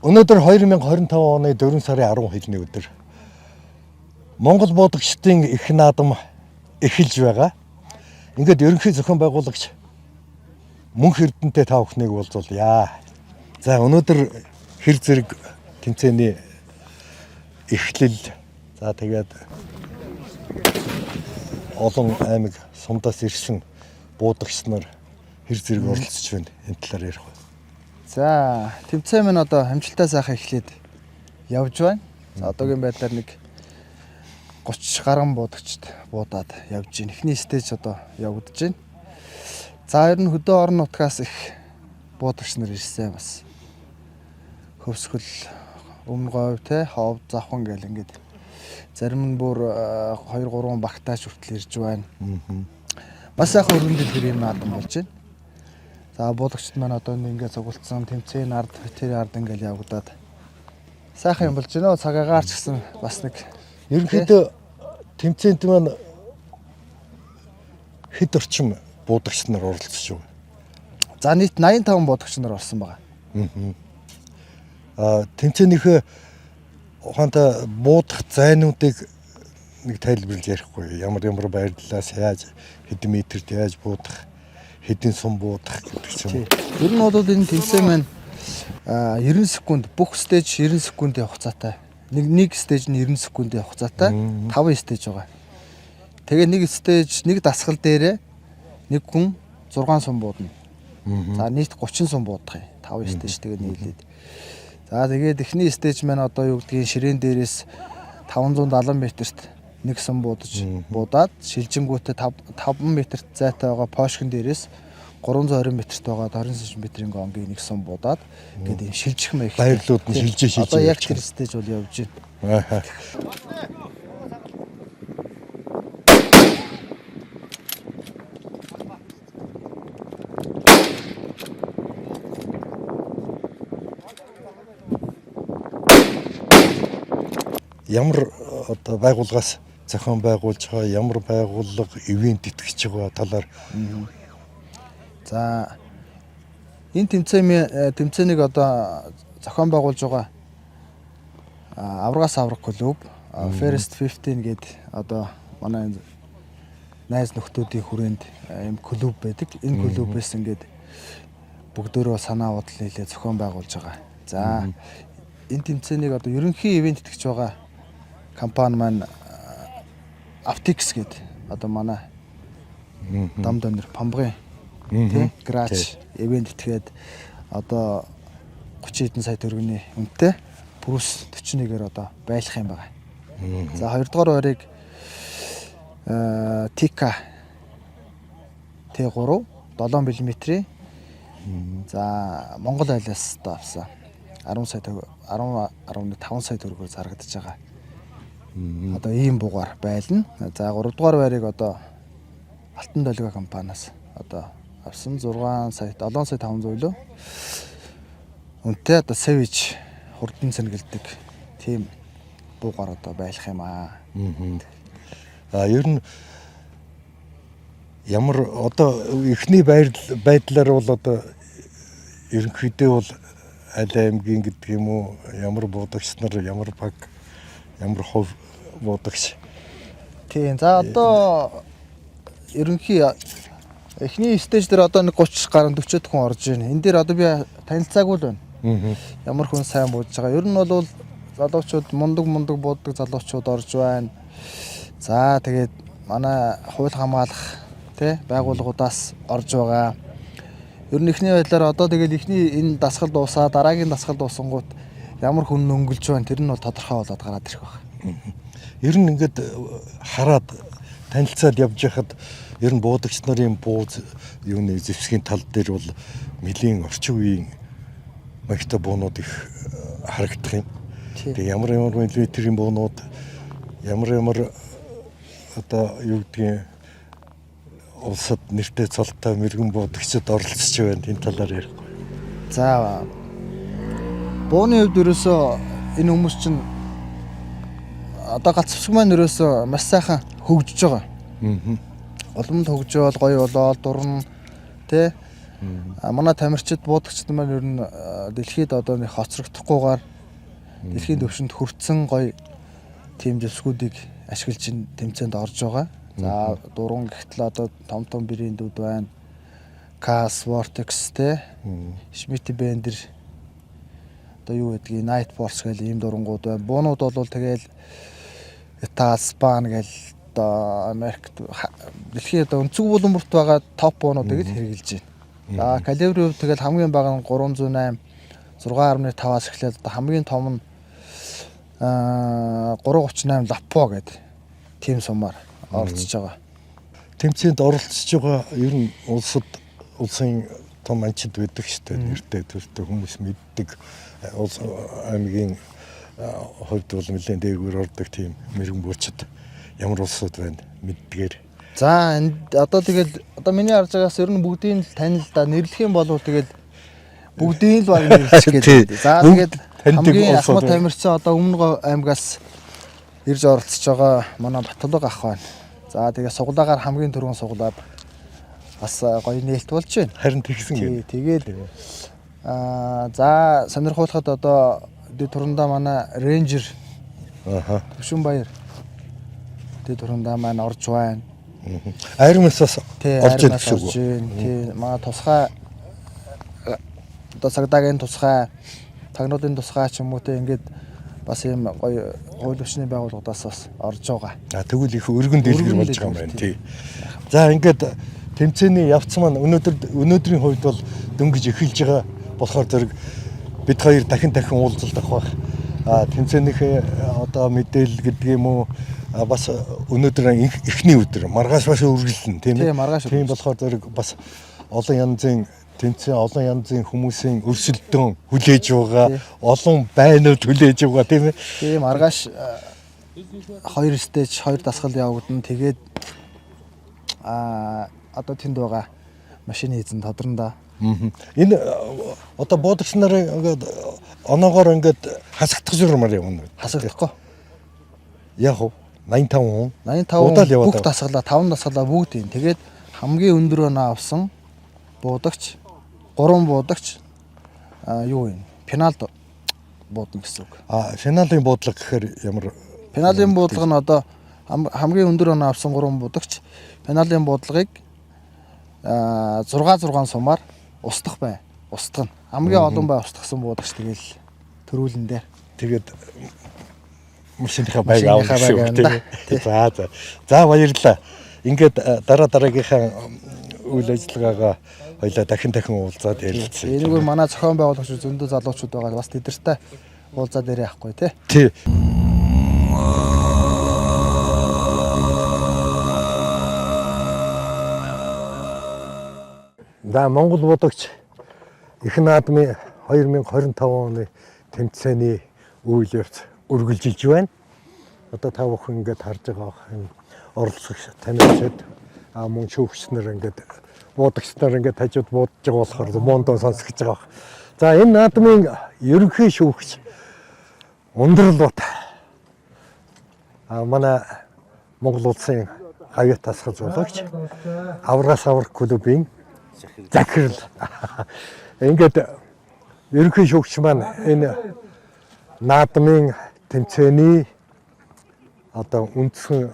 Өнөөдөр 2025 оны 4 сарын 11-ний өдөр Монгол буудагчдын их наадам эхэлж байгаа. Ингээд ерөнхий зохион байгуулагч Мөнх Эрдэнэтэй та бүхнийг уулзуулъя. За өнөөдөр хэр зэрэг тэмцээний эхлэл. За тэгээд олон аймаг сумдаас ирсэн буудагч нар хэр зэрэг оролцож байна энэ талаар ярих. За тэмцээн минь одоо амжилттай сайхан эхлээд явж байна. За одоогийн байдлаар нэг 30 гаруй буудагчд буудаад явж байна. Эхний стейж одоо явагдаж байна. За ер нь хөдөө орон нутгаас их буудагч нар ирсэн бас. Хөвсгөл, Өмнө говь те, Ховд, Завхан гэл ингээд зарим нь бүр 2-3 багтаач хүртэл ирж байна. Бас сайхан өргөндөл хэр юм наадам болж байна. За буулагчд маань одоо ингээд цугулцсан тэмцээн ард тэр ард ингээд явагдаад сайхан юм болж байна. Цагаагаар ч гэсэн бас нэг ерөнхийдөө тэмцээнд маань хэд орчим буулагч нар оролцож байгаа. За нийт 85 буулагч нар орсон байгаа. Тэмцээнийхээ ухаантай буудах зайнуудыг нэг тайлбарлаж ярихгүй. Ямар байрлалаас яаж хэдэн метрт яаж буудах, хэдэн сум буудах гэдэг ч юм. Ер нь бол энэ тэмцээн маань 90 секунд бүх стейж 90 секундын хугацаатай. Нэг стейж нь 90 секундын хугацаатай 5 стейж байгаа. Тэгээ нэг стейж нэг дасгал дээрээ нэг хүн 6 сум буудана. За нийт 30 сум буудах юм. 5 стейж тэгээ нийлээд. За тэгээд эхний стейж маань одоо юу гэдгийг ширээн дээрээс 570 метрт нэг сум буудаад шилжингүүтээ 5 метрт зайтай байгаа пошкин дээрээс 320 метрт байгаа 20 см-ийн гонгийн нэг сум буудаад ингээд юм шилжих маяг баярлууд нь шилжиж одоо яг тэр стейж бол явж байна. Ямар одоо байгууллагаас зохион байгуулж байгаа, ямар байгууллага ивент итгэж байгаа талаар. За энэ тэмцээнийг одоо зохион байгуулж байгаа аврагаас авраг клуб First 15 гээд одоо манай найз нөхдүүдийн хүрээнд юм клуб байдаг. Энэ клубээс ингээд бүгдөө санаа бодлоо хэлээ зохион байгуулж байгаа. За энэ тэмцээнийг одоо ерөнхий ивент итгэж байгаа компани маань Aptix гээд одоо манай дам донор Памбгийн тий Грач ивент итгээд одоо 30 хэдэн сая төгрөгийн үнэтэй Брус 41-ээр одоо байлах юм байна. За 2 дугаар байрыг Тика Т3 7 мм-ийн за Монгол айлаас одоо авсан 10.5 сая төгрөгөөр зарагдаж байгаа. Одоо ийм бугаар байлна. За 3 дугаар байрыг одоо Алтан долгио компаниас одоо авсан 7 сая 500 лөө. Үнэтэй одоо Savage хурдан сэргэлдэг тийм бугаар одоо байлах юм аа. Ер нь ямар одоо эхний байдлаар бол одоо ерөнхийдөө бол аль аймгийн гэдэг юм уу, ямар буудагч нар, ямар баг, ямар хувь буудагч. Тийм. За одоо ерөнхий эхний стейж дээр одоо нэг 30 гаруй 40 хүн орж байна. Энд дээр одоо би танилцаагүй л байна. Ямар хүн сайн буудаж байгаа. Ер нь бол залуучууд мундаг буудаг залуучууд орж байна. За тэгээд манай хууль хамгаалах тий байгууллагуудаас орж байгаа. Ер нь эхний байдлаар одоо тэгэл эхний энэ дасгал дуусаа дараагийн дасгал дуусангууд ямар хүн өнгөлж байна тэр нь бол тодорхой болоод гараад ирэх байна. Ер нь ингээд хараад танилцаад явж байхад ер нь буудагч нарын бууз юуны зэвсгийн тал дээр бол нэлийн орчин үеийн магтай буунууд их харагдах юм. Тэгээ ямар миллиметрийн буунууд ямар одоо юу гэдгийг улсад нэртэй цолтой мэрэгэн буудагчид оролцож байна. Энэ талаар ярихгүй. За бууны хувьд ерөөсөө энэ хүмүүс чинь одоо галзвсг маань ерөөсөө маш сайхан хөгжиж байгаа. Улмд хөгжөөл гоё болоод дурн тий Манай тамирчид буудагчид маань ер нь дэлхийд одоо нэг хоцрогдохгүйгээр дэлхийн төвшөнд хүрсэн гоё тим зөвсгүүдийг ашиглаж тэмцээнд орж байгаа. За дуран гихтэл одоо том бэрийн дүүд байна. Cas Vortex те Schmidt Bender одоо юу гэдгийг Night Force гэл ийм дурангууд байна. Буунууд бол тэгэл Taspan гэл одоо Америкт дэлхийн одоо өнцөг булан бүрт байгаа топ буунуудыг хэрэгжилж байна. За калибрын хувьд тэгэл хамгийн бага нь 308 6.5-аас эхлээд одоо хамгийн том нь 338 Lapo гэдэг тим сумаар оролцож байгаа. Тэмцээнд оролцож байгаа ер нь улсын том анчид байдаг шүү дээ. Нэртэй төртэй хүмүүс мэддэг. Улс аймгийн хувьд бол нэлээд дээгүүр ордог тийм мэрэгэн буучид ямар улсууд байна мэддгээр. За энд одоо тэгэл одоо миний харж байгаас ер нь бүгдийг л танил да нэрлэх юм бол тэгэл бүгдийг л баг нэрлэж гэдэг. За тэгээд хамгийн ахмад тамирчин одоо Өмнө аймгаас ирж оролцож байгаа манай Батлог ах байна. За тэгээд суглаагаар хамгийн түрүүн суглаад бас гоё нээлт болж байна. Харин тэгсэн юм. Тэгээд за сонирхуулахад одоо турандаа манай Рейнжер Төвшин Баяр турандаа маань орж байна. Айрмасаас орж ирэх шүү. Тий, манай тусгай одоо цагдаагийн тусгай, тагнуудын тусгай ч юм уу те ингээд бас ийм гоё хууль ёсны байгууллагаас бас орж байгаа. Тэгвэл их өргөн дэлгэр болж байгаа юм байна тий. За ингээд тэмцээний явц маань өнөөдрийн хувьд бол дөнгөж эхэлж байгаа болохоор зэрэг бид хоёр дахин уулзалдах байх. Тэмцээнийхээ одоо мэдээлэл гэдэг юм уу бас өнөөдөр эхний өдөр маргааш бас үргэлжлэн тийм ээ. Тийм болохоор зэрэг бас олон янзын тэмцээн олон янзын хүмүүсийн өрсөлдөөн хүлээж байгаа олон байнууд хүлээж байгаа тийм ээ. Тийм маргааш 2 стейж 2 дасгал явагдана. Тэгээд одоо тэнд байгаа машины эзэн тодронда. Энэ одоо буудагч нарын ингээд оноогоор ингээд хасагдах журмаар явна. Хасагдахгүй. Яг уу 85 бүх дасгалаа 5 дасгалаа бүгд юм. Тэгээд хамгийн өндөр оноо авсан буудагч 3 буудагч юу юм? Пеналд буудна гэсэн үг. Финалийн буудлага гэхээр ямар? Пеналийн буудлага нь одоо хамгийн өндөр оноо авсан 3 буудагч пеналийн буудлагыг 6 сумаар устгах бай. Устгах нь хамгийн олон бай устгасан буудагч тэгэл төрүүлэн дээр. Тэгээд машиныхаа байг авах шүү дээ. За баярлалаа. Ингээд дараагийнхаа үйл ажиллагаагаа хоёлаа дахин уулзаад ярилцъя. Энэгээр манай зохион байгуулагч зөндөө залуучууд байгаа бас тэдэртэй уулзаад ярих байхгүй тий. Тий. За Монгол буудагч их наадмын 2025 оны тэмцээний үйл явц үргэлжилж байна. Одоо та бүхэн ингээд харж байгаа энэ оролцогч тамирчид мөн шүүгчнэр ингээд буудагчнаар ингээд хажууд буудаж байгаа болохоор мондоо сонсгож байгаа. За энэ наадмын ерөнхий шүүгч Ундрал бат манай Монгол улсын хавьяа тасгал зуулагч Аврагаас аврах клубын захирал. Ингээд ерөнхий шүүгч маань энэ наадмын тэмцээний одоо үндсэн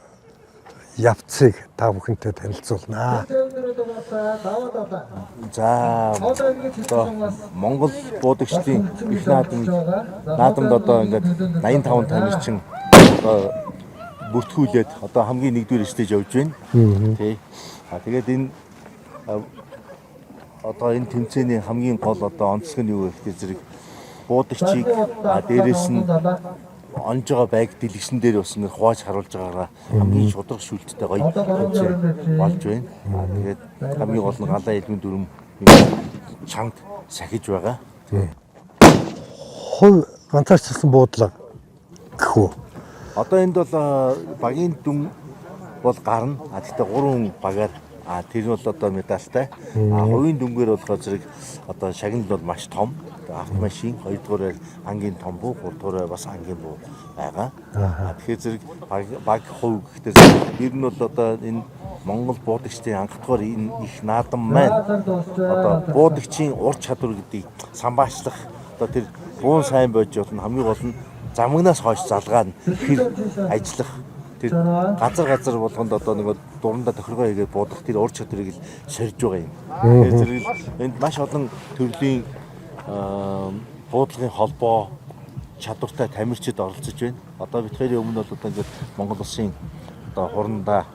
явцыг та бүхэнтэй танилцуулнаа. За одоо Монгол буудагчдын их наадамд одоо ингээд 85 тамирчин одоо бүртгүүлээд одоо хамгийн нэгдүгээр стейж явж байна. Тий. Тэгээд энэ одоо энэ тэмцээний хамгийн гол одоо онцлог нь юу вэ гэхээр зэрэг буудагчийг дээрээс нь онж байгаа байг дэлгэсэн дээр бас нэг хувааж харуулж байгаагаа хамгийн шудраг шүлттэй гоё тэмцээн болж байна. Тэгээд хамгийн гол нь галаа элмэн дүрм чамд сахиж байгаа. Хувь ганцаарчилсан буудлага гэхүү. Одоо энд бол багийн дүн бол гарна. Гэхдээ 3 багаар Тэр нь бол одоо медальтай. Хувийн дүнгээр болохоор зэрэг одоо шагнал бол маш том. Автомашин, хоёрдугаар ангийн том буу, гуравдугаар бас ангийн буу байгаа. Тэгэхээр зэрэг баг хувь гэхдээ ер нь бол одоо энэ Монгол буудагчдын анхдугаар энэ их наадам маань одоо буудагчийн ур чадвар гэдгийг самбаачлах одоо тэр буун сайн байж болно хамгийн гол нь замгнаас хойш залгаа нь хэр ажиллах тэр газар болгонд одоо нэг дурандаа тохиргоо хийгээд буудах тэр ур чадварыг л сорж байгаа юм. Тэгэхээр зэрэг энд маш олон төрлийн буудлагын холбоо чадвартай тамирчид оролцож байна. Одоо бидний өмнө бол одоо ингээд Монгол улсын одоо хурандаа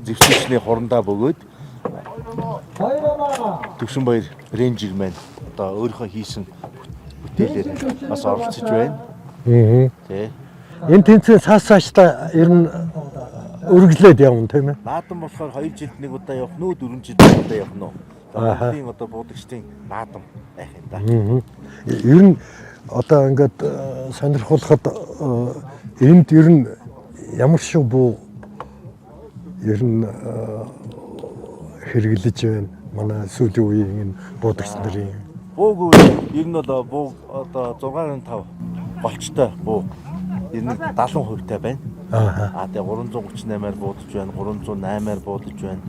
зэвсэгчний хурандаа бөгөөд Төвшинбаяр рейнжер маань одоо өөрийнхөө хийсэн бүтээлээр бас оролцож байна. Тэ. Энэ тэмцээн цаашдаа ер нь өргөжлөөд явна тийм ээ. Наадам болохоор 2 жилд нэг удаа явах нь 4 жилд нэг удаа явах нь. Монголын одоо буудагчдын наадам байх юм да. Ер нь одоо ингээд сонирхолоход энд ер нь ямар шиг буу ер нь хэрэглэж байна. Манай сүүлийн үеийн энэ буудагч нарын бууг ер нь бол буу одоо 6.5 голчтой буу ер нь 70% та байна. Тэгээ 338-аар буудаж байна, 308-аар буудаж байна.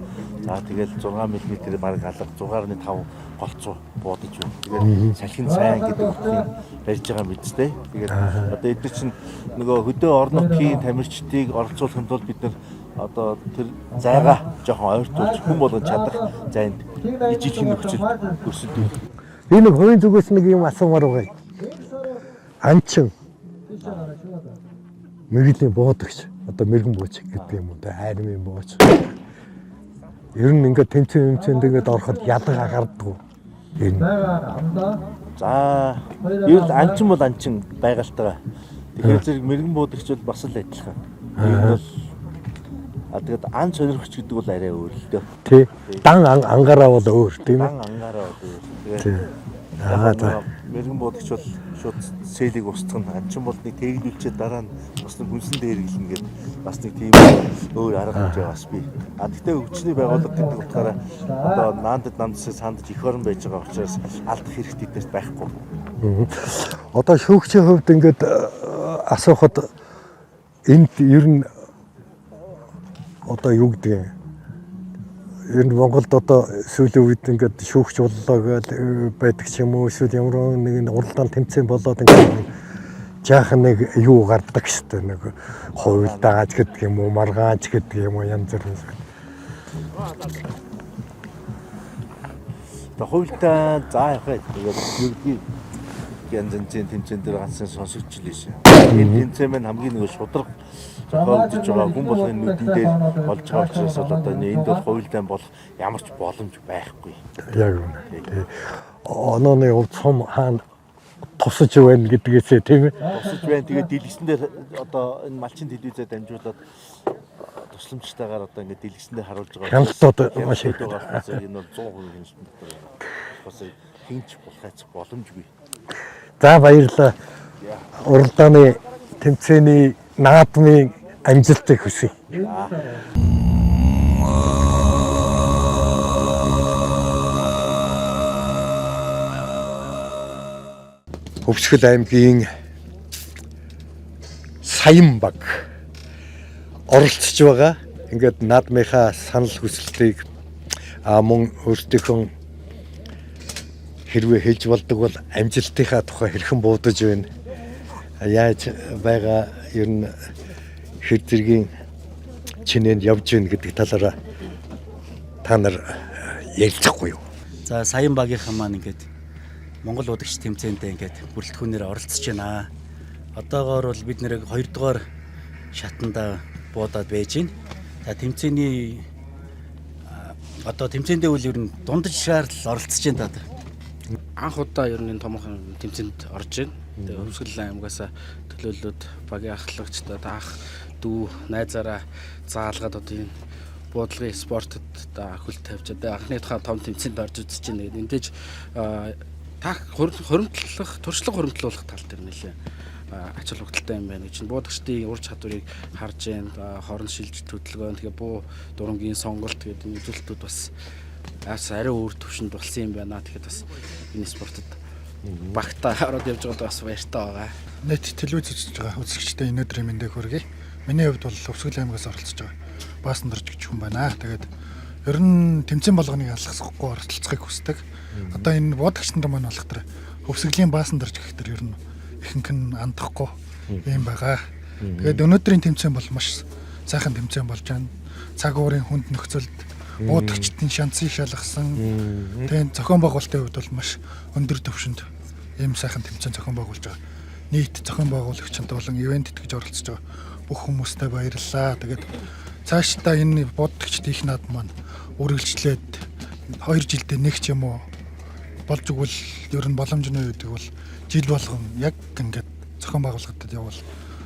За тэгэл 6 мм баг алга 6.5 голцоо буудаж байна. Тэгээд салхин сайн гэдэг утгыг барьж байгаа мэдтэй. Тэгээд одоо эдгээр чинь нөгөө хөдөө орон нутгийн тамирчдыг оролцуулахын тулд бид нар одоо тэр зайгаа жоохон ойртуулж хүн болгон чадах зайд ижилхэн нөхцөл өрсөлдөх. би нэг хувийн зүгээс нэг юм асуумаар байгаа. Анчин мэрэглийн буудагч одоо мэрэгэн бууч гэдэг юм уу те хайрмын бууч. Ер нь ингээд тэмцээнд ингээд ороход ядаг гардггүй. Энэ. За ер нь анчин бол анчин байгальтайгаа. Тэгэхээр зэрэг мэрэгэн буудагч бол бас л адилхан. Энэ бол тэгээд ан сонирхч гэдэг бол арай өөр л дээ. Тий. Дан ангаараа бол өөр тийм ээ. Дан ангаараа бол өөр. Тий. За мэрэгэн буудагч бол шууд сэлийг устгах нь анчин бол нэг тэглүүлчээ дараа нь бас нэг хүнсэн дээр гэлнэ гэдэг бас нэг тийм өөр арга хэмжээ бас бий. Гэхдээ өвчний байгууллага гэдэг утгаараа одоо намдсаа сандж их орон байж байгаа учраас алдах хэрэгтэй дээр байхгүй. Одоо шүүгчийн хувьд ингээд асуухад энд ер нь одоо юу гэдэг юм. Ер нь Монголд одоо сүүлийн үед ингээд шүүгч боллоо гэж байдаг ч юм уу эсвэл ямар нэгэн уралдаан тэмцээн болоод ингээд жаахан нэг юу гардаг штэ нэг хуйлдааж гэдэг юм уу маргааж гэдэг юм уу янз бүр. Тэгээ хуйлдаа за явах. Тэгээд югдгийг янз янзын тэмцээн дээр ганцхан сонсогч л шээ. Энэ тэмцээн маань хамгийн нэг шудраг зохиолдож байгаа хүн болгоны нүдэн дээр болж байгаа учраас одоо энд бол хуйлдаан болох ямар ч боломж байхгүй. Яг үнэ. Онооны хувьд цом хаана тусаж байна гэдгээсээ тийм ээ. Тусаж байна. Тэгээд дэлгэсэн дээр одоо энэ малчин телевизээр дамжуулаад тусламжтайгаар одоо ингээд дэлгэсэн дээр харуулж байгаа. Хяналтууд маш их байгаа. Энэ бол 100% хяналттай. Бас хинч болохац боломжгүй. За баярлалаа. Уралдааны тэмцээний наадмын амжилтыг хүсье. Хөвсгөл аймгийн Саян баг оролцож байгаа. Ингээд наадмынхаа санал хүсэлтийг мөн өөртөөхөө хэрвээ хэлж болдог бол амжилтынхаа тухай хэрхэн буудаж байна. Яаж байгаа ер нь хэр зэргийн чинээнд явж гин гэдэг талаараа та нар ярилцахгүй юу? За Саян багийнхан маань ингээд Монгол удагч тэмцээндээ ингээд бүрэлдэхүүнээр оролцож байна. Одоогоор бол бид нэр 2 дугаар шатанда буудаад байж байна. За тэмцээний одоо тэмцээндээ үл ер нь дундаж шаарл оролцож байна та. Анх удаа ер нь томхон тэмцээнд орж байна. Тэгээ Хөвсгөл аймгаас төлөөлөлд багийн ахлагчдад ах дүү найзаараа заалгаад одоо энэ буудлагын спортод хөл тавьж одоо анхны тухайн том тэмцээнд орж үзэж байна. Эндэж туршлага хуримтлуулах тал дээр нэлээ ач холбогдолтой юм байна гэж чинь буудагчдын ур чадварыг харж байна. Хорон шилжилт хөдөлгөөн тэгээ буу дурангийн сонголт гэдэг энэ үзүүлэлтүүд бас арай өөр төвшөнд болсон юм байна. Тэгэхээр бас энэ спортод багтаа ороод явж байгаад бас баяртай байгаа. Нийт телевиз үзэж байгаа үзэгчтэй өнөөдрийн мэндийг хүргэе. Миний хувьд бол Өвсгөл аймгаас оролцож байгаа Баасан Дарж гэж хүн байна. Тэгээд ер нь тэмцээн болгоныг алгасахгүй оролцохыг хүсдэг. Одоо энэ буудагч нар маань болох тэр Өвсгөлийн Баасан Дарж гэхтэр ер нь ихэнх нь андахгүй юм байгаа. Тэгээд өнөөдрийн тэмцээн бол маш сайхан тэмцээн болж байна. Цаг уурын хүнд нөхцөлд буудагчдын шанцыг шалгасан. Тэгээд зохион байгуулалтын хувьд бол маш өндөр түвшинд ийм сайхан тэмцээн зохион байгуулж байгаа. Нийт зохион байгуулагчид болон ивент итгэж оролцож байгаа бүх хүмүүстээ баярлалаа. Тэгээд цаашдаа энэ буудагчд их над маань үргэлжлээд 2 жилдээ нэг ч юм уу болж игэл ер нь боломжны үед бол жил болгон яг ингээд зохион байгуулалтад явбал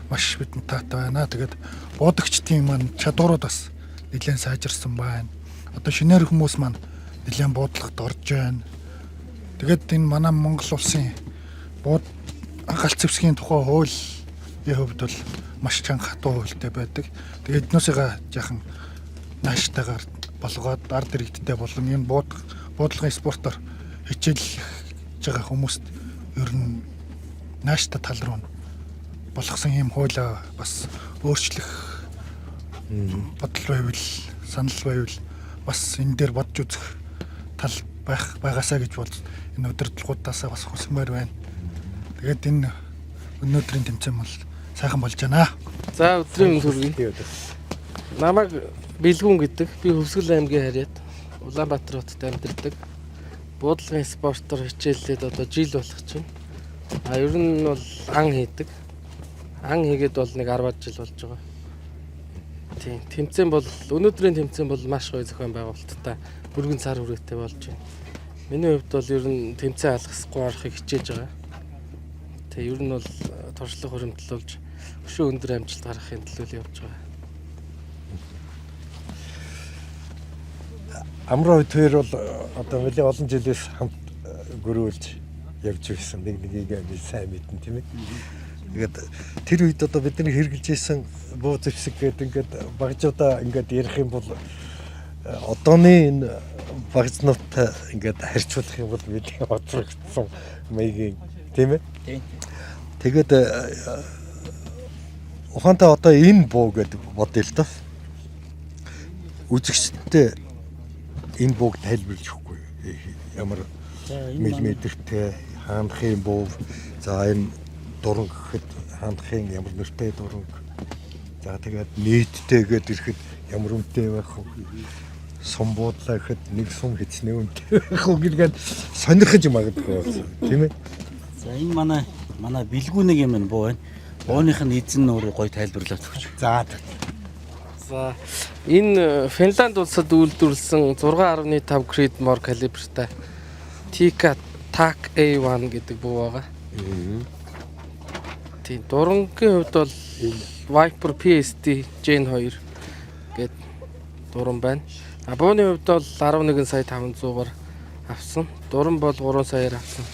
маш бидэнд таатай байна. Тэгээд буудагчдын маань чадварууд бас нэлээд сайжирсан байна. Одоо шинээр хүмүүс маань нэлээд буудлагад орж байна. Тэгээд энэ манай Монгол улсын галт зэвсгийн тухай хуулийн хувьд бол маш чанга хатуу хуультай байдаг. Тэгээд эднээсээ яахан нааштайгаар болгоод ард иргэдтэй болон энэ буудлагын спортоор хичээлж байгаа хүмүүст ер нь нааштай тал руу болгосон юм хуулиа бас өөрчлөх бодол байвал санал байвал бас энэ дээр бодж үзэх тал байгаасаа гэж бол энэ удирдлагуудаас бас хүсмээр байна. Тэгээд энэ өнөөдрийн тэмцээн бол сайхан болж байна. За өдрийн хүргэе. Намайг Бэлгүн гэдэг. Би Өвсгөл аймгийн харьяат Улаанбаатар хотод амьдардаг. Буудлагын спортоор хичээллээд одоо жил болох чинь. Ер нь бол ан хийдэг. Ан хийгээд бол нэг 10 жил болж байгаа. Тийм. Тэмцээн бол өнөөдрийн тэмцээн бол маш гоё зохион байгуулалттай бүргэн цар хүрээтэй болж байна. Миний хувьд бол ер нь тэмцээн алгасахгүй орохыг хичээж байгаа. Тэгээ ер нь бол туршлага хөрөмтлүүлж өшөө өндөр амжилт гаргахын төлөө явж байгаа. Амраа хоёр бол одоо нэлээд олон жилээс хамт гөрөөлж явж байсан нэгийг сайн мэдэн тийм ээ. Тэгээд тэр үед одоо бидний хэрэгжилж исэн буу зэвсэг гэдэг ингээд багжуудаа ингээд ярих юм бол одооны энэ багцнуудтай ингээд харьцуулах юм бол бидний бодлогдсон маягийн тийм ээ. Тэгээд ухаантай одоо энэ буу гэдэг бодъё л доо. Үзэгчтэй энэ бууг тайлбарлаж өгөхгүй. Ямар миллиметртэй хаанхын буу. За энэ дуран гэхэд хаанхын ямар нэртэй дуран. За тэгээд нийттэй гээд ирэхэд ямар үнэтэй байх вэ? Сум буудлаа гэхэд нэг сум хэцнээ үнэтэй байх уу гэдгээд сонирхож магадгүй болсон. Тийм ээ. За энэ манай бэлгүүнийг юм буу байна. Бууных нь эзэн өөрөө гоё тайлбарлаад өгч. За За энэ Финланд улсад үйлдвэрлэсэн 6.5 Creedmoor калибртай Tikka TAC A1 гэдэг буу байгаа. Тийм дурангийн хувьд бол Viper PSD Gen 2 гэдэг дуран байна. Бууны хувьд бол 11 сая 500-аар авсан. Дуран бол 3 саяар авсан.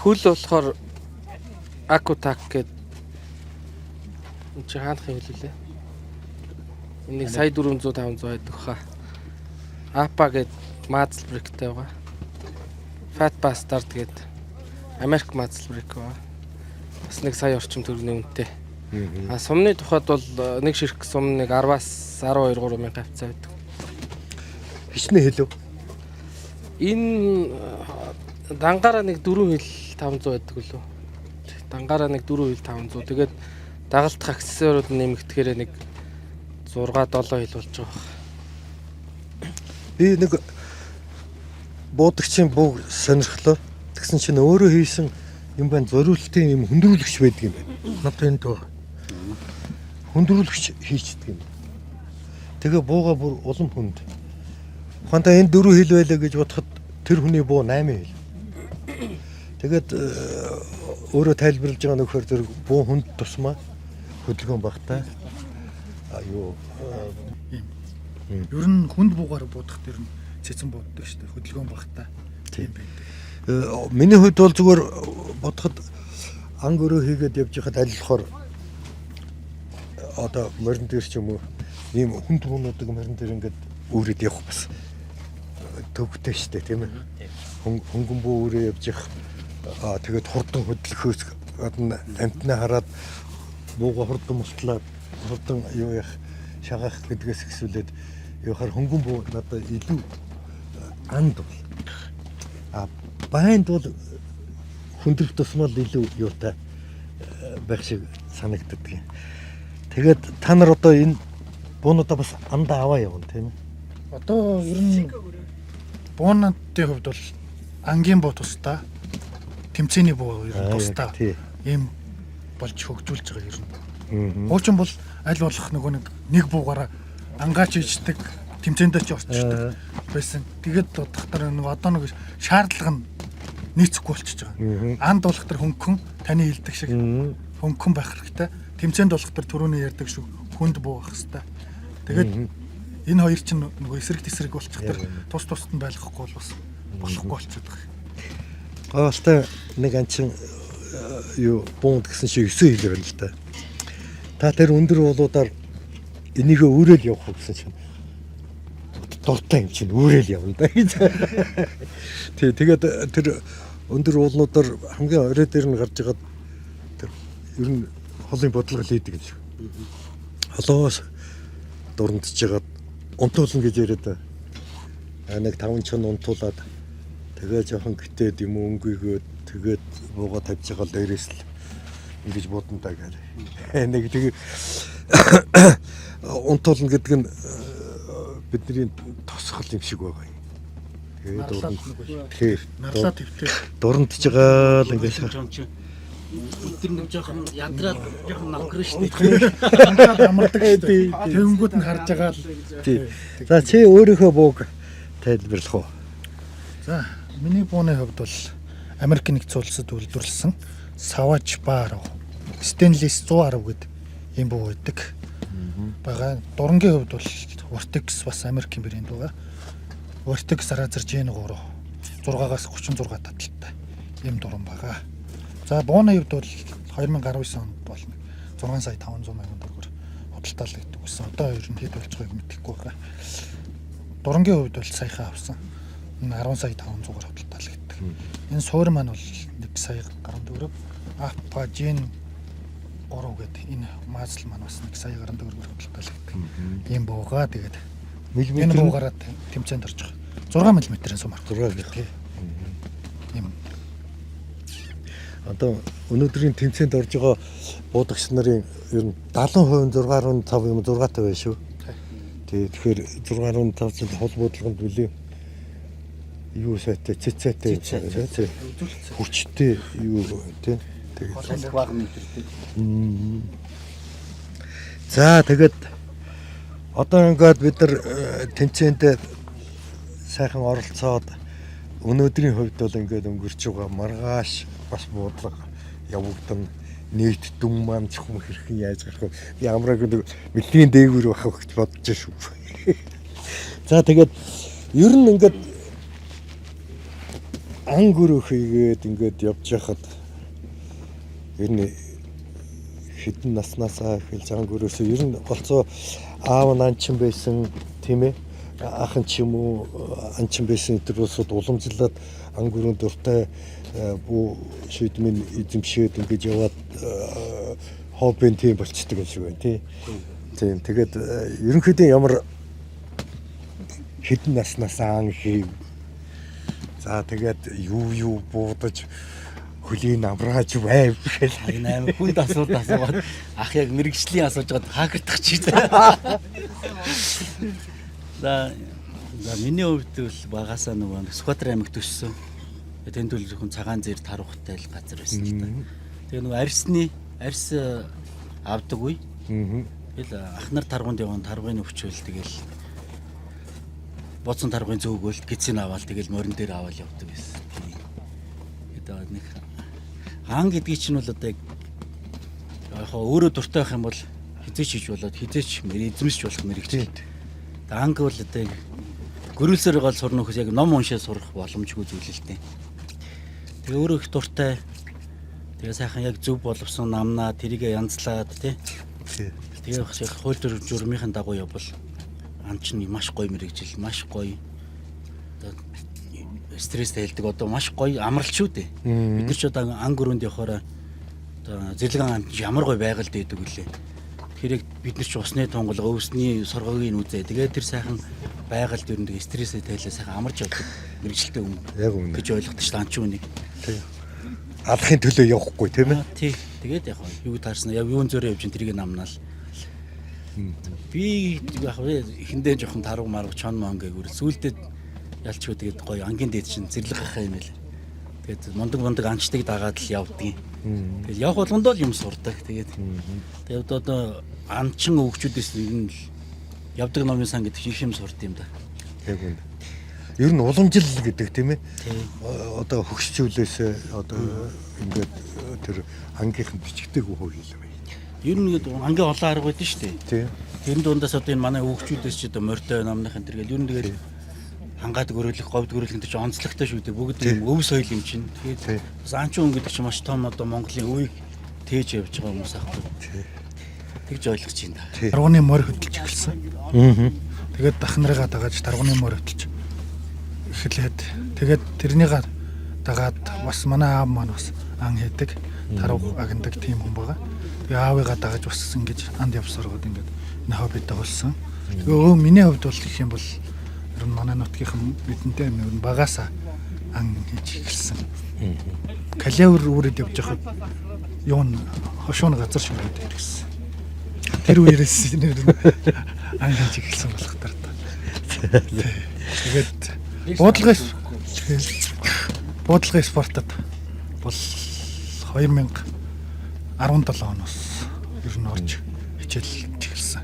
Хөл болохоор Акутак гэдэг энэ чи хаанхын хөл үлээ. Энийг сая 400 500 байдаг хаа. Апа гэдэг мазл бректэй байгаа. Fat Bastard гэдэг Америк мазл брек байгаа. Бас нэг сая орчим төгрөгийн үнэтэй. Сумны тухайд бол нэг ширхэг сум нэг 10-аас 12 мянга авцаа байдаг. хичнээн хэлв. Энэ дангаараа нэг 4 хил 500 байдаг лөө. Дангаараа нэг 4 хил 500. Тэгээд дагалдах аксессуарууд нэмэгдэхээр нэг 6-7 хил болж байгаа. Би нэг буудагчийн бууг сонирхлоо. Тэгсэн чинь өөрөө хийсэн юм байна. Зориултын юм хөндрүүлэгч байдаг юм байна. Надад энэ тоо. Хөндрүүлэгч хийчдэг юм. Тэгээ бууга бүр улам хүнд. Ухаантай энэ 4 хил байлаа гэж бодоход тэр хүний буу 8 хил. Тэгээд өөрөө тайлбарлаж байгаа нөхөр зэрэг буу хүнд тусмаа хөдөлгөөн багтай. Аюу. Ер нь хүнд буугаар буудах тэр нь цэцэн бууддаг шүү дээ. Хөдөлгөөн багтай. Тийм байдаг. Миний хувьд бол зүгээр бодоход анг өрөө хийгээд явж байхад аль болохоор одоо морин дээр ч юм уу ийм хүн түүнүүдийг морин дээр ингээд өөрөд явах бас төвхтэй штэ тийм ээ. Хөнгөн буу өрөө явж явах тэгээд хурдан хөдлөхөөс гадна амтнаа хараад бууга хурдан мултлаад хурдан юу яах шагаах гэдгээс ихсүүлээд явахаар хөнгөн буу надад илүү анд бол байнд бол хүндрэх тусмал илүү юутай байх шиг санагддаг юм. Тэгээд та нар одоо энэ буунуудаа бас андаа аваа явна тийм ээ. Одоо ер нь буунуудын хувьд бол ангийн буу тусдаа тэмцээний буу ер нь тусдаа ийм болж хөгжүүлж байгаа ер нь. Хуучин бол аль болох нөгөө нэг буугаараа ангаач ичдэг тэмцээндээ ч орчдөг байсан. Тэгээд бодохоор нөгөө одоо нэг шаардлага нь нийцэхгүй болчихж байгаа. Анд болох төр хөнгөн таны хэлдэг шиг хөнгөн байх хэрэгтэй. Тэмцээнд болох төр түрүүний ярьдаг шиг хүнд буу байх хэрэгтэй. Тэгээд энэ хоёр чинь нөгөө эсрэг тесрэг болчих төр тус тусад нь байлгахгүй бол бас болохгүй болчиход байгаа. Гаалтай нэг анчин юу буунд гэсэн шиг 9 хил байна л да. Та тэр өндөр уулуудаар энийг өөрөөл явах гэсэн чинь дуртай юм чинь өөрөөл явна да. Тэгээд тэр өндөр уулнуудаар хамгийн орой дээр нь гарч байгаад тэр ер нь холын бодлого хийдэг юм шиг. Холоос дурандж жагаад унтуулна гэж яриад нэг 5 чин унтуулаад тэгээ жоохон гитээд юм өнгөйгөөд тэгээд бууга тавьж байгаа л дээрээс л ингэж бодно та гэх. Нэг тэгээ унтуулна гэдэг нь бидний тосгол юм шиг байгаа юм. Тэгээд нарлаа твтэй дурандж байгаа л ингэж тэр нэг жоохон ядраад жоохон навгрын шүү дээ. ангаад амардаг шүү дээ. Тэнгүүд нь харж байгаа л. За чи өөрийнхөө бууг тайлбарлах уу? За миний бууны хувьд бол Америк нэгдсэн улсад үйлдвэрлэсэн Savage Bar Stainless 110 гэдэг юм буу байдаг. Бага дурангийн хувьд бол Vortex бас Америкийн брэнд байгаа. Vortex Razer Gen 3 6-аас 36 таталтай юм дуран байгаа. За бууны хувьд бол 2019 онд бол 6 сая 500 мянган төгрөгөөр худалдаалагддаг гэсэн. Одоо ер нь хэд болж байгааг мэдэхгүй байгаа. Дурангийн хувьд бол саяхан авсан. 10 сая 500-аар худалдаалагддаг. Энэ суур маань бол 1 сая гаруй төгрөг. Appa Gen 3 гэдэг энэ мазл маань бас 1 сая гаруй төгрөгөөр худалдаалагддаг. Ийм буугаа тэгээд энэ буугаараа тэмцээнд орж байгаа. 6 мм-ийн сум арга. 6 гэх. Ийм Одоо өнөөдрийн тэмцээнд орж байгаа буудагч нарын ер нь 70% 6.5 юм 6-тай байна шүү. Тэгэхээр 6.5 цэцэл хол бодлогонд үлээ юу сайтай цэцэтэй хүчтэй юу тий. Тэгээд баг мэдэрдэг. За тэгээд одоо ингээд бид нар тэмцээнд сайхан оролцоод өнөөдрийн хувьд бол ингээд өнгөрч байгаа маргааш бас буудлага явагдана. Нийт дүн маань чухам хэрхэн яаж гарах вэ? Би амраг мэлгийн дээгүүр байх гэж бодож шүү. За тэгээд ер нь ингээд ангөрөө хийгээд ингээд явж байхад ер нь хэдэн наснаасаа эхэлж ангөрөөсөө ер нь болцоо аав нанчин байсан тийм ээ. Ахын ч юм уу анчин байсан өдрөөсөд уламжлаад ангөрөө дуртай буу шийдмэн эзэмшээд ингэж яваад хоббин тийм болцдог юм шиг байна тий. Тийм тэгээд ерөнхийдөө ямар хэдэн наснаас ан хийв. За тэгээд юу буудаж хөлийн амрааж байв гэх Энэ амар хүнд асуулт ах яг мэрэгжлийн асууж байгаад хаагдах чи. За миний хувьд бол багасаа нөгөө Сүхбаатар аймагт өссөн. Тэнд бол зөвхөн цагаан зэр тарухтай л газар байсан л та. Тэгээ нөгөө арьс авдаг үе. Тэгэл ах нар таргуунд явна, таргууны өвчөөл тэгэл боцсон таргууны зөөгөөл гизэн аваад тэгэл морин дээр аваад явдаг байсан. Тэгээд нэг хаан гэдгийг чинь бол одоо яг өөрөө дуртай байх юм бол хизээч хийж болоод хизээч эзэмсч болох мэрэгчтэй. Анги бол одоо гөрүүлсээр гал сурна хөөс яг ном уншаа сурах боломжгүй зүйл л дээ. Тэгээ өөрөө их дуртай. Тэгээ сайхан яг зөв боловсон намнаа тэрийг янзлаад тий. Тэгээ хууль журмынхын дагуу явбал ан чинь маш гоё мэрэгжил, маш гоё. Одоо стресстэй хэлдэг одоо маш гоё амралт шүү дээ. Бид нар ч одоо ан гөрөнд явахаараа одоо зэрлэг ан ямар гоё байгальд байдаг үлээ. Тэгэхээр бид нар ч усны тунгалга, өвсний соргогийг үзээ. Тэгээ тэр сайхан байгальд ер нь тэгээ стресстэй тайлаа сайхан амарч явдаг мэрэгжилтэй өмнө. Яг үнэ. Гэж ойлгохтой шүү дээ ан чинь үнийг. Алахын төлөө явахгүй тийм ээ. Тий. Тэгээд яг юу таарснаа яг юун зөөрөө явж тэрийг намнаал. Би яг эхэндээ жоохон таруу маруу чон мон гээгүүр сүулдэ ялчгүй тэгээд гоё ангийн дээд чинь зэрлэг гахаа юм ээ. Тэгээд мундаг анчтыг дагаад л явдгийн. Тэгээд явах болгондоо л юм сурдаг. Тэгээд одоо анчин өвчүүдээс ер нь л явдаг номын сан гэдэг их юм сурд юм да. Яг үнэ. Ер нь уламжил гэдэг тийм ээ. Одоо хөгшчүүлээс одоо ингээд тэр ангийнхан бичгдэг хууль юм байна. Ер нь ангийн олон арга байдаг шүү дээ. Тийм. Тэрэн дундаас одоо энэ манай хөгчүүдээс ч одоо морьтой номныхан тэргээл ер нь тэгээд хангаадаг өрөөлөх, говьд өрөөлөх гэж онцлогтой шүү дээ. Бүгд ийм өв соёл юм чинь. Тэгээд бас анчин хүн гэдэг чинь маш том одоо Монголын өвийг тээж явж байгаа хүмүүс аахгүй. Тэгж ойлгож байна да. Таргууны морь хөдөлж эхэлсэн. Тэгээд дахнарыгаа дагааж таргууны морь хөдөлж эхлээд тэгээд тэрнийгээ дагаад бас манай аав маань бас ан хийдэг, таруу агнадаг тийм хүн байгаа. Тэгээ аавыгаа дагаж бас ингэж анд явсаргаад ингээд энэ хоббитэй болсон. Тэгээ миний хувьд бол их юм бол ер нь манай нутгийнхан бидэнтэй ер нь багаасаа ан хийж эхэлсэн. Калевр үрээд явж байхад юу н хошууны газар шүрээд ирсэн. Тэр үеэс нэр ан хийж эхэлсэн болох таар та. Тэгээд буудлагын спортод бол 2017 оноос ер нь орж хичээл эхэлсэн.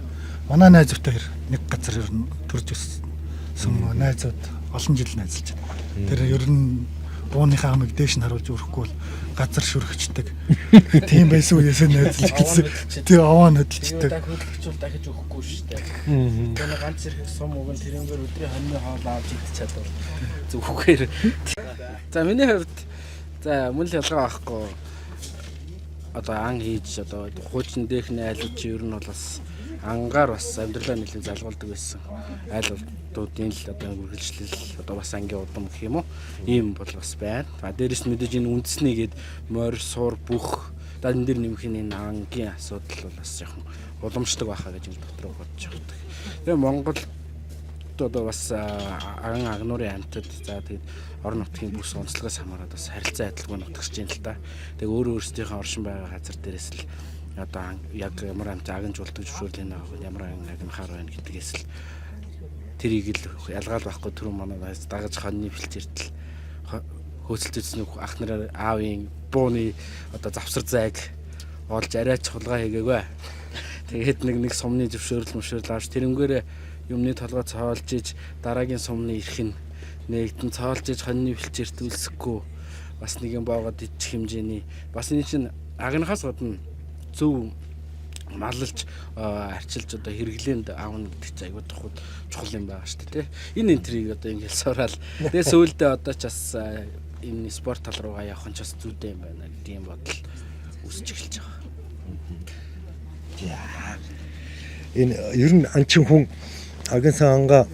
Манай найзуутай нэг газар ер нь төрж өссөн найзууд олон жил найзалж байна. Тэр ер нь бууныхаа амыг дээш нь харуулж өрөхгүй бол газар шүрхчдэг. Тийм байсан үеэс найзалж эхэлсэн. Тэгээ аваа хөдөлчдөг. Хөдөлгчүүл дахиж өгөхгүй шүү дээ. Тэр ганц зэрэг сум өгөн тэрнгээр өдрийн хоньны хоол авч идэх чадвар зөвхөөр. За миний хувьд за мөн л ялгаа байхгүй. Одоо ан хийж одоо хуучин дээхний айлууд чи ер нь бол бас ангаар бас амьдралаа нэлээд залгуулдаг байсан. Айлуудын л одоо үргэлжлэл одоо бас ангийн удам гэх юм уу? Ийм бол бас байна. Дээрээс нь мэдээж энэ үндэснийгээд морь сур бүх энэ дэр нэмхийн энэ ангийн асуудал бол бас жоохон уламждаг байхаа гэж энэ дотор бодож байгаа. Тэгээ Монгол одоо бас агнуурын амтад за тэгээд орон нутгийн бүс онцлогоос хамаарат бас харилцаа адилгүй нутагч юм л та. Тэгээ өөрсдийнхөө оршин байгаа газар дээрээс л одоо яг ямар амт агнжуулдаг зөвшөөрлийн ямар агнахаар байна гэдгээс л тэрийг л ялгаал байхгүй түрүү манай дагаж хоньны бэлчээртэл хөөцөлдөсөн ах нараа аавын бууны одоо завсар зайг олж арайч хулгай хийгээгүй. Тэгээд нэг сумны зөвшөөрөл авч тэрнгээрээ юмны толгой цоолж иж дараагийн сумны ирэх нь нэгдэн цоолж иж хоньны бэлчээрт үлсэхгүй бас нэг юм боогод идчих хэмжээний бас энэ чинь агнахаас гадна зөв маллж арчилж одоо хэрэглээнд аавна гэдэг чинь айгүй чухал юм байгаа шүү дээ. Энэ энтрийг одоо ингээд сураал. Тэгээ сүүлдээ одоо ч бас энэ спорт тал руугаа явах нь ч бас зүйтэй юм байна гэдэг юм бодол үсэж эхэлж байгаа. Энэ ер нь анчин хүн агнсан анга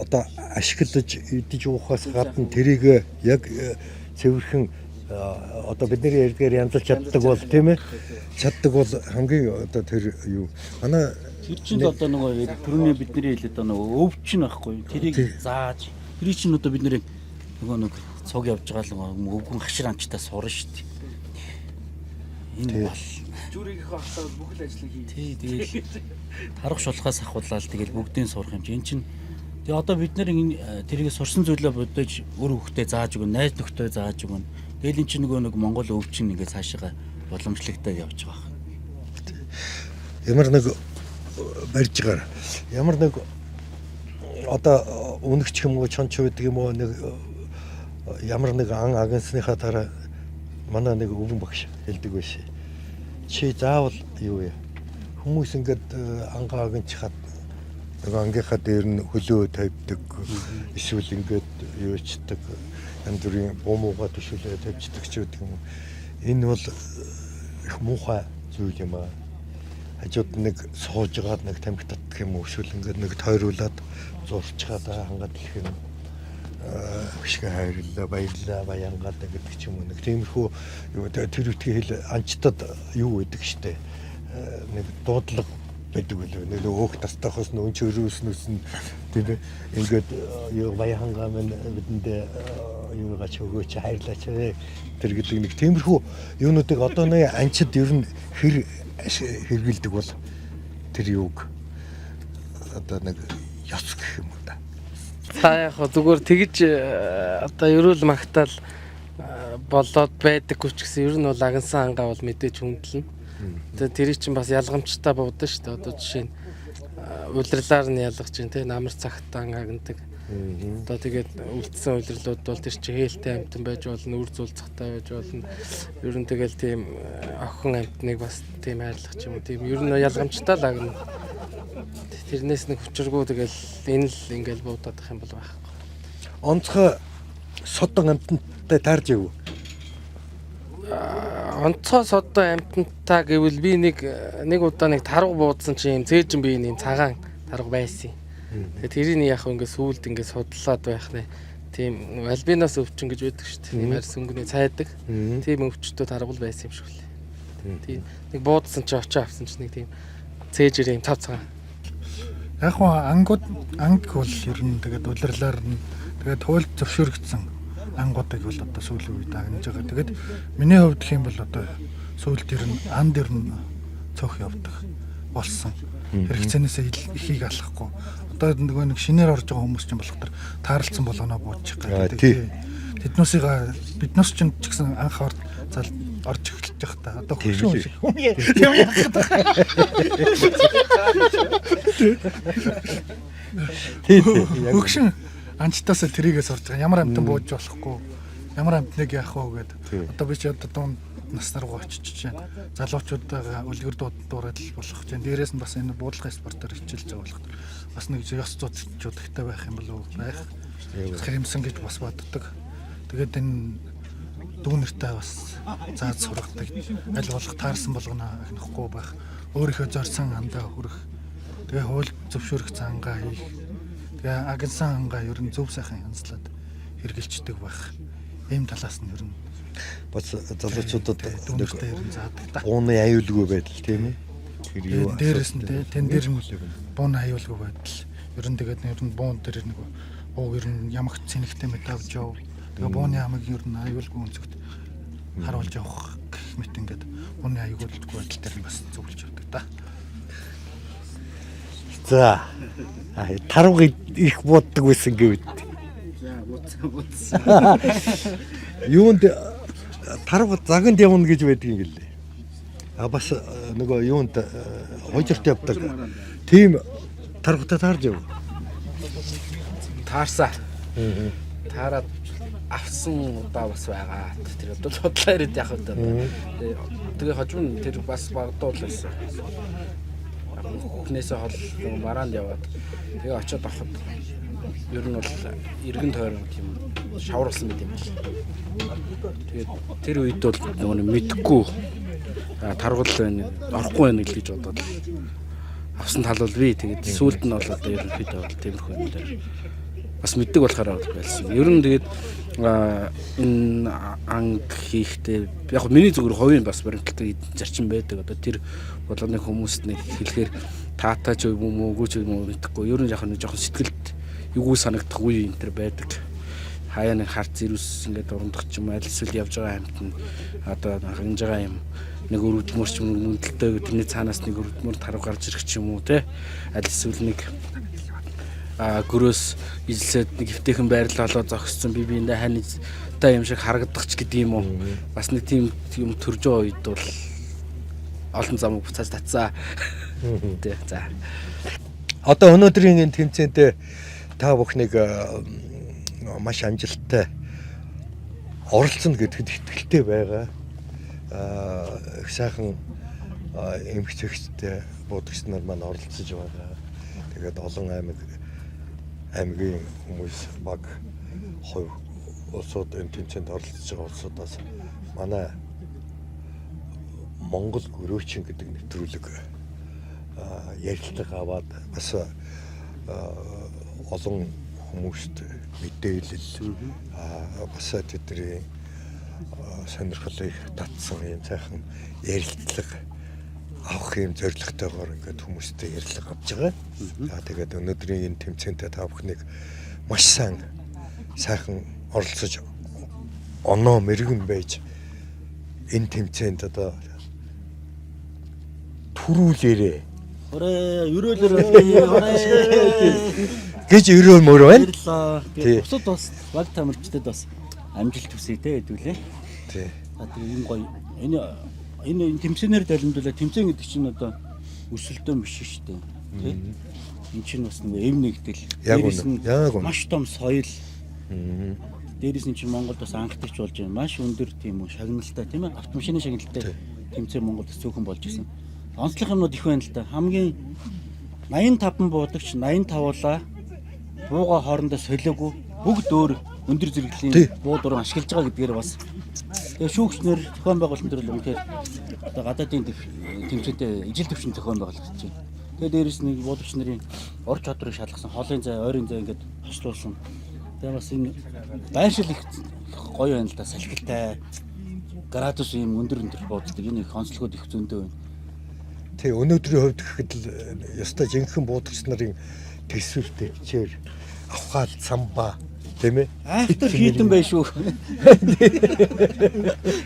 одоо ашиглаж идэж уухаас гадна тэрийг яг цэвэрхэн одоо бидний ярьдгаар янзалж чаддаг бол тийм ээ чаддаг бол хамгийн одоо тэр юу манай тэр чинь одоо нөгөө түрүүний бидний хэлээд байгаа нөгөө өвчин байхгүй тэрийг зааж тэр чинь одоо бид нөгөө нэг цог явж байгаа л өвгөн хашир амчтай сурна шүү дээ. Энэ бол Зүрийг хавтаад бүхэл ажлыг хий. Тий, тэгэл харах шулхаас ахуулаад тэгэл бүгдийн сурах юм чи. Эн чин тэгээ одоо бид нэр тэрийг сурсан зүйлээ бодож өр хөхтэй зааж өгнө, найз нөхдөд зааж өгнө. Тэгэл эн чин нөгөө нэг Монгол өвчин ингээд цаашаа боломжлогтой явж байгаа. Ямар нэг барьж байгаа. Ямар нэг одоо үнэгч юм уу чонч байдаг юм уу нэг ямар нэг ан агнсныхаа дараа манай нэг өвгөн багш хэлдэг байсан. Чи заавал юу вэ? Хүмүүс ингээд ангаа агнчихад нэг ангийнхаа дээр нь хөлөө тавьдаг, эсвэл ингээд юучдаг. янз бүрийн буумууга төшөөлөө тавьчихдаг ч гэдэг юм. Энэ бол их муухай зүйл юм аа. Хажууд нэг сууж байгаад нэг тамхи татдаг юм уу эсвэл ингээд нэг тойруулаад зурчгаад хангаад гэх юм. Өшгөө хайрлаа, баярлаа, баянгаад гэдэг ч юм уу. Нэг тиймэрхүү юу тэр үтгийн хэл анчтад юу гэдэг штэ. Нэг дуудлага байдаг үлээ. Нэг хөөх тастахаас нүүн чөрөөснөөс нь тийм ингээд юу баянгаа мэн бидэндээ юу гач өгөөч хайрлаач тэр гэдэг нэг тиймэрхүү юунуудыг одоо нэг анчид ер нь хэрэгэлдэг бол тэр юуг одоо нэг яц гэх юм уу да. Та яг зүгээр тэгж одоо ерөөл магтаал болоод байдаггүй ч гэсэн ер нь бол агнсан ангаа бол мэдээж хүндэлнэ. Тэгээ тэрий чинь бас ялгамжтай буудсан шүү дээ. Одоо жишээ нь улирлаар нь ялгаж чинь те намар цагтаа агнадаг. Одоо тэгээд үлдсэн улирлууд бол тэр чинь хээлтэй амтан байж болно, үр зулцахтай байж болно. Ер нь тэгэл тийм охин амтныг бас тийм хайрлах ч юм уу. Тийм ер нь ялгамжтай л агна. Тэрнээс нэг хүчргүү тэгэл энэ л ингээл буудах юм бол байхгүй. Онцгой содон амтантай таарж яв. Онцгой содон амтантай гэвэл би нэг удаа нэг тарга буудсан чинь цээжин би нэг цагаан тарга байсан. Тэгээд тэрийг яг ингээд сүулт ингээд судлаад байх нэ. Тийм альбинос өвчин гэж байдаг шүү дээ. Тийм арьс өнгөний цайдаг. Тийм өвчтөд таргал байсан юм шиг лээ. Тийм нэг буудсан чи очоо авсан чи нэг тийм цээжэр юм цав цагаан. Яг хоо ангууд анги бол ер нь тэгээд улирлаар нь тэгээд хууль зөвшөөрөгдсөн ангуудыг бол одоо сүүлийн үед агнаж байгаа. Тэгээд миний хувьд гэх юм бол одоо сүүлд ер нь анд ер нь цөөх явдаг болсон. Хэрэгцээнээсээ ихийг алахгүй. Одоо нөгөө нэг шинээр орж байгаа хүмүүс ч юм болохоор таарлцсан болгоно буучих гэдэг. Биднээс ч гэсэн анх орж эхэлж байгаа та. Одоо хөшөө шиг. Юм яах вэ? Хөшөө анчтаасаа тэрийгээс орж байгаа. Ямар амтан бууж болохгүй. Ямар амтныг яах вэ гэдэг. Одоо би ч одоо дунд наснаар гоо очиж чинь залуучуудаа үлгэр дуурайд болох чинь дээрээс нь бас энэ буудлын спортоор хичээлж байгаа болох бас нэг ёс зүйчүүдтэй байх юм болов байх хэмсэн гэж бас боддог. Тэгээд энэ дүүнэртэй бас зааж сургадаг аль болох таарсан болгоно агнахгүй байх өөрийнхөө зорьсон андаа хүрэх тэгээ хууль зөвшөөрөх цангаа хийх тэгээ агнсан ангаа ер нь зөв сайхан янзлаад хэрглэждэг байх ийм талаас нь ер нь бас залуучуудад бууны аюулгүй байдал тийм ээ. Тэр юу дээрээс нь тэн дээр нь бууны аюулгүй байдал. Ер нь тэгээд ер нь буун дээр нэг оо ер нь ямагт цэнэгтэй мэт авч яв. Тэгээ бууны амыг ер нь аюулгүй өнцөгт харуулж явах гэх мэт ингээд бууны аюулгүй байдал дээр бас зөвлөж явдаг та. За тарууг их бууддаг байсан гэвд. За буудсан. Юунд тарууг заганд явна гэж байдаг юм гэлээ. Бас нөгөө юунд хойжорт явдаг. Тийм таруугтай таарж яв. Таарсаа. Таараад авсан удаа бас байгаа. Тэр одоо бодлоо ирээд явах удаа. Тэгээ хожим тэр бас багдуул байсан. Эхнээсээ хол мараанд яваад тэгээ очиод авахд ер нь бол иргэн тойрон тийм шавруулсан мэт юм байна. Тэгээд тэр үед бол нөгөө мэдхгүй таргал байна, орохгүй байна гэж бодоод авсан тал бол би тэгээд сүүлд нь бол одоо ерөнхийдөө бол тиймэрхүү юм дээр бас мэддэг болохоор байсан. Ер нь тэгээд энэ анги хийхдээ яг миний зүгээр хувийн бас баримталтай зарчим байдаг. Одоо тэр болгоны хүмүүст нэг хэлэхээр таатаа ч юм уу үгүй ч юм уу мэдэхгүй. Ер нь яг нэг жоохон сэтгэлд юу санагдах үе энэ төр байдаг. Хаяа нэг харц ирүүс ингээд урандах ч юм аль эсвэл явж байгаа амьт нь одоо хангаж байгаа юм нэг өрөвдмөр ч юм мөндөлтөө тэрний цаанаас нэг өрөвдмөр тарав гарч ирэх ч юм уу те аль эсвэл нэг гөрөөс ижлээд нэг хөвтэйхэн байрлал олоо зогссон би эндээ хань та юм шиг харагдах ч гэдэг юм уу бас нэг тийм юм төрж байгаа үед бол олон замыг буцааж татсан. Тэ за. Одоо өнөөдрийн энэ тэмцээнд та бүхнийг маш амжилттай оролцоно гэдэгт итгэлтэй байгаа. Их сайхан эмгэгчтэй буудагч нар маань оролцож байгаа. Тэгээд олон аймгийн хүмүүс баг хувь улсууд энэ тэмцээнд оролцож байгаа улсуудаас манай Монгол гөрөөчин гэдэг нэвтрүүлэг ярилцлага аваад бас олон хүмүүст мэдээлэл бас тэдний сонирхлыг татсан юм сайхан ярилцлага авах юм зорилготойгоор ингээд хүмүүстэй ярилцлага авч байгаа. Тэгээд өнөөдрийн энэ тэмцээндээ та бүхнийг маш сайхан оролцож оноо мэрэгэн байж энэ тэмцээнд одоо түрүүлээрээ гэж өрөөл мөрөө байна. Баярлалаа. Бусад бас баг тамирчдад бас амжилт хүсье те хэдүүлээ. Тий. Тэгээ юм гоё. Энэ тэмцээнээр далимдуулаа. Тэмцээн гэдэг чинь одоо өсөлтөө биш шүү дээ. Тий. Энд чинь бас нэг эв нэгдэл. Яг маш том соёл. Дээрээс нь чинь Монголд бас анхдагч болж байна. Маш өндөр тийм үү шагналтай тийм ээ. Автомашины шагналтай тэмцээн Монголд цөөхөн болж ирсэн. Онцлог юмнууд их байна л да. Хамгийн 85 буудагч 85-уулаа бууга хоорондоо солиогүй бүгд өөр өндөр зэрэглэлийн буу дуран ашиглаж байгаа гэдгээр бас тэгээ шүүгчнэр зохион байгуулалтын төрөл үнэхээр одоо гадаадын тэмцээтэй ижил төвшин зохион байгуулалт хийж байна. Тэгээ дээрэс нэг буудагч нарын ур чадрыг шалгасан хоолын зай, ойрын зай ингээд хослуулсан. Тэгээ бас энэ байршил их гоё байна л да. Салхилтай градус юм өндөр бууддаг. Энэ их онцлогуд их зөндөө байна. Тэг өнөөдрийн хувьд гэхэд л ёстой жинхэнэ буудагч нарын төсвөртэй хичээр авхаал самба тийм ээ айхтар хийдэн байх шүү.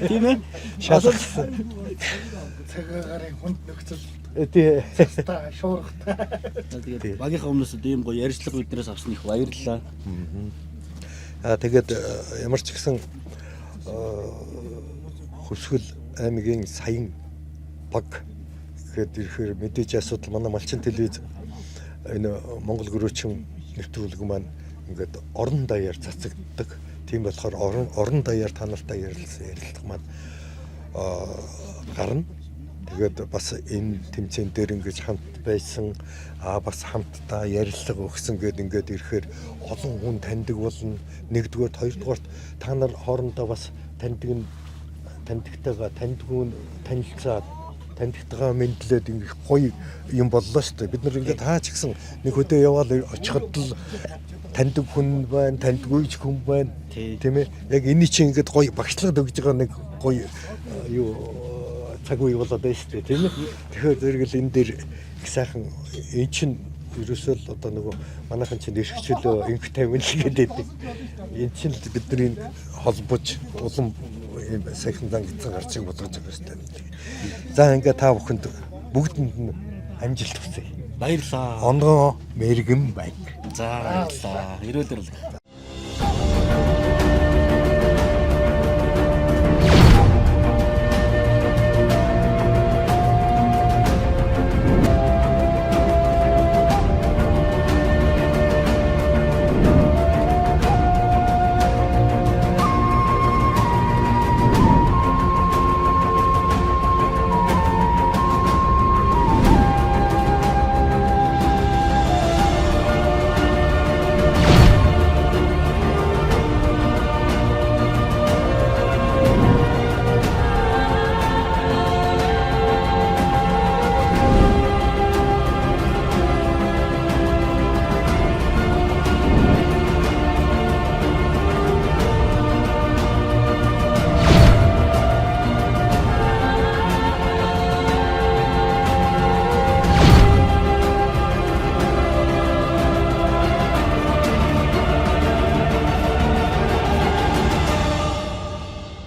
Тийм ээ шалгасан цагаагаар хүнд нөхцөл тий та шуургатай. тэгээд багийнхаа өмнөөс ийм гоё ярьцлага биднээс авсан их баярлалаа. Тэгээд ямар ч гэсэн Хөсгөл аймгийн саян баг гэхэд ирэхээр мэдээж асуудал манай Малчин телевиз энэ Монгол гөрөөчин нэвтрүүлэг маань ингээд орон даяар цацагддаг. Тийм болохоор орон даяар та нартай ярилцлага маань гарна. Тэгээд бас энэ тэмцээн дээр ингэж хамт байсан бас хамтдаа ярилцлага өгсөн гэдэг ингээд ирэхээр олон хүн таньдаг болно. Нэгдүгээр, хоёрдугаарт та нар хоорондоо бас таньдагтайгаа таньдгүй танилцаад таньдагтайгаа мэдлээд ингэ гоё юм боллоо шүү дээ. Бид нар ингээд таач гисэн нэг хөдөө яваад очиход л таньдаг хүн байна, таньдгүй хүн байна. Тийм ээ. Яг энэ чинь ингээд гоё багшлагад өгж байгаа нэг гоё юу цаг үе болоод байна шүү дээ. Тийм ээ. Тэгэхээр зэрэгэл энэ дээр их сайхан эн чинь ерөөсөө л одоо нөгөө манайхан чинь эрхчлөө инфотаймент гэдэг. Энэ чинь бидний холбож улам ийм сайхан зангидсан гарчиг болгож байгаа шүү дээ. За ингээ та бүхэнд бүгдэнд нь амжилт хүсье. Баярлалаа. Онгоо мэрэгэн байг. За баярлалаа. Ирүүлэрл.